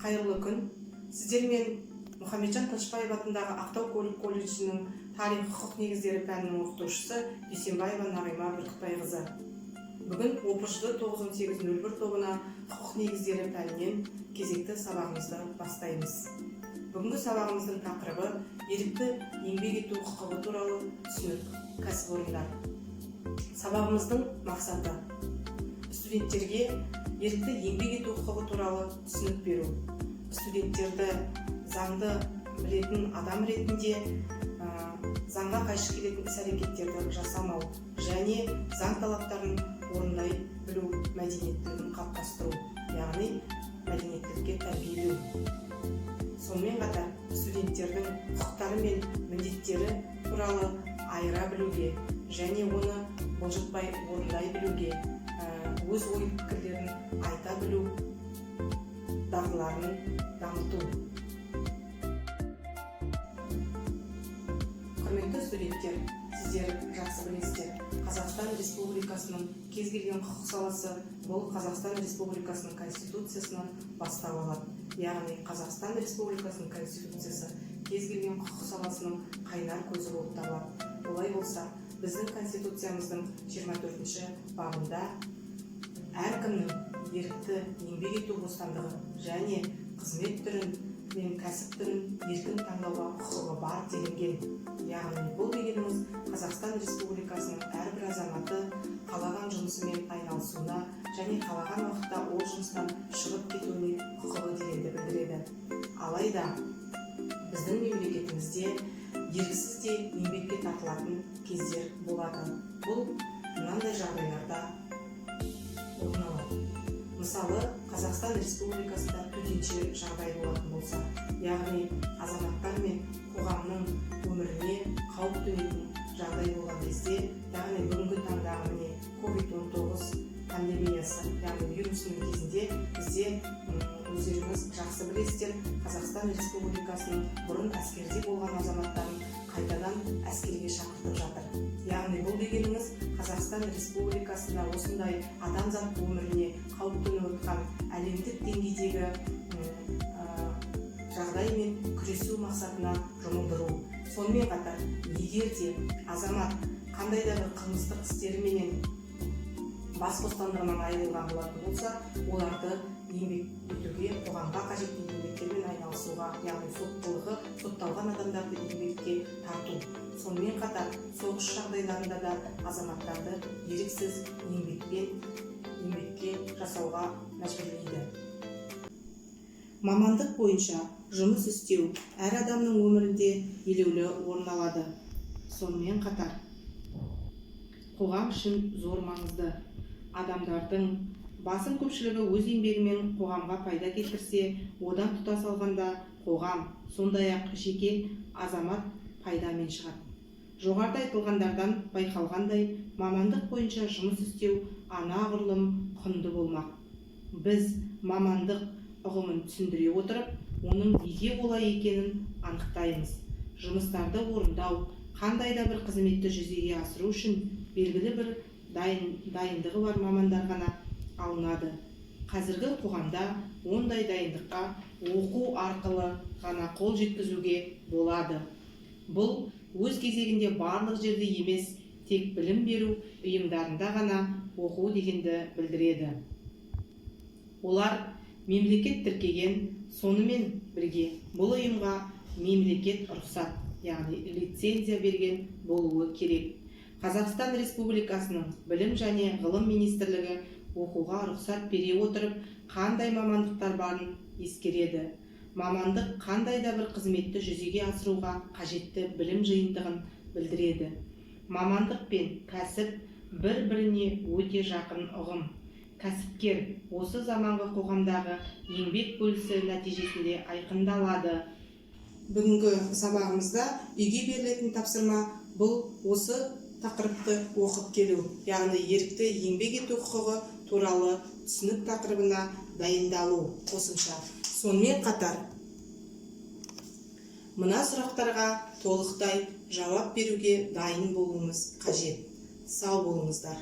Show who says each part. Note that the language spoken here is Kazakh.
Speaker 1: Қайырлы күн. Сіздермен М.Тынышбаев атындағы Ақтау колледжінің тарих, құқық негіздері пәнінің оқытушысы Дуйсенбаева Н. Бүгін ОПЖ 9801 тобына құқық негіздері пәнінен кезекті сабағымызды бастаймыз. Бүгінгі сабағымыздың тақырыбы ерікті еңбек ету құқығы туралы түсінік, кәсіпорындар. Сабағымыздың мақсаты студенттерге ерікті еңбек ету құқығы туралы түсінік беру. Студенттерді заңды білетін адам ретінде заңға қайшы келетін іс-әрекеттерді жасамау және заң талаптарын орындай білу мәдениеттілігін қалыптастыру, яғни мәдениеттілікке тәрбиелеу. Сонымен қатар студенттердің құқықтары мен міндеттері туралы айыра білуге және оны бұлжытпай орындай білуге, өз ой-пікірлерін айта білу дағдыларын дамыту. Құрметті студенттер, сіздер жақсы білесіздер, Қазақстан Республикасының кез келген құқық саласы бұл Қазақстан Республикасының Конституциясынан бастау алады. Яғни Қазақстан Республикасының Конституциясы кез келген құқық саласының қайнар көзі болып табылады. Олай болса, біздің Конституциямыздың 24-ші бабында әркімнің ерікті еңбек ету бостандығы және қызмет түрін мен кәсіп түрін еркін таңдауға құқығы бар делінген. Яғни бұл дегеніміз Қазақстан Республикасының әрбір азаматы қалаған жұмысымен айналысуына және қалаған уақытта ол жұмыстан шығып кетуіне құқығы дегенді білдіреді. Алайда біздің мемлекетімізде еріксіз де еңбекке тартылатын кездер болады. Бұл мынандай жағдайларда орын алады. Мысалы, Қазақстан Республикасында төтенше жағдай болатын болса, яғни азаматтар мен қоғамның өміріне қауіп төнетін жағдай болған кезде, яғни бүгінгі таңдағы міне COVID-19 пандемиясы, яғни вирусының кезінде бізде өздеріңіз жақсы білесіздер, Қазақстан Республикасының бұрын әскерде болған азаматтарын қайтадан әскерге шақыртып жатыр. Яғни бұл дегеніңіз Қазақстан Республикасында осындай адамзат өміріне қауіп төніп отқан әлемдік деңгейдегі жағдаймен күресу мақсатына жұмылдыру. Сонымен қатар, егер де азамат қандай да бір қылмыстық істеріменен бас бостандығынан айырылған болатын болса, оларды еңбек етуге, қоғамға қажетті еңбектермен айналысуға, яғни сотталған адамдарды еңбекке тарту. Сонымен қатар, соғыс жағдайларында да азаматтарды еріксіз еңбекке жасауға мәжбүрлейді. Мамандық бойынша жұмыс істеу әр адамның өмірінде елеулі орын алады. Сонымен қатар, қоғам үшін зор маңызды. Адамдардың басым көпшілігі өз еңбегімен қоғамға пайда келтірсе, одан тұтас алғанда қоғам, сондай-ақ жеке азамат пайдамен шығады. Жоғарыда айтылғандардан байқалғандай, мамандық бойынша жұмыс істеу анағұрлым құнды болмақ. Біз мамандық ұғымын түсіндіре отырып, оның неге олай екенін анықтаймыз. Жұмыстарды орындау, қандай да бір қызметті жүзеге асыру үшін белгілі бір дайындығы бар мамандар ғана алынады. Қазіргі қоғамда ондай дайындыққа оқу арқылы ғана қол жеткізуге болады. Бұл өз кезегінде барлық жерде емес, тек білім беру ұйымдарында ғана оқу дегенді білдіреді. Олар мемлекет тіркеген, сонымен бірге бұл ұйымға мемлекет рұқсат, яғни лицензия берген болуы керек. Қазақстан Республикасының білім және ғылым министрлігі оқуға рұқсат бере отырып, қандай мамандықтар барын ескереді. Мамандық қандай да бір қызметті жүзеге асыруға қажетті білім жиынтығын білдіреді. Мамандық пен кәсіп бір-біріне өте жақын ұғым. Кәсіпкер осы заманғы қоғамдағы еңбек бөлісі нәтижесінде айқындалады. Бүгінгі сабағымызда үйге берілетін тапсырма бұл осы тақырыпты оқып келу, яғни ерікті еңбек ету құқығы туралы түсінік тақырыбына дайындалу қосымша. Сонымен қатар, мына сұрақтарға толықтай жауап беруге дайын болуымыз қажет. Сау болыңыздар.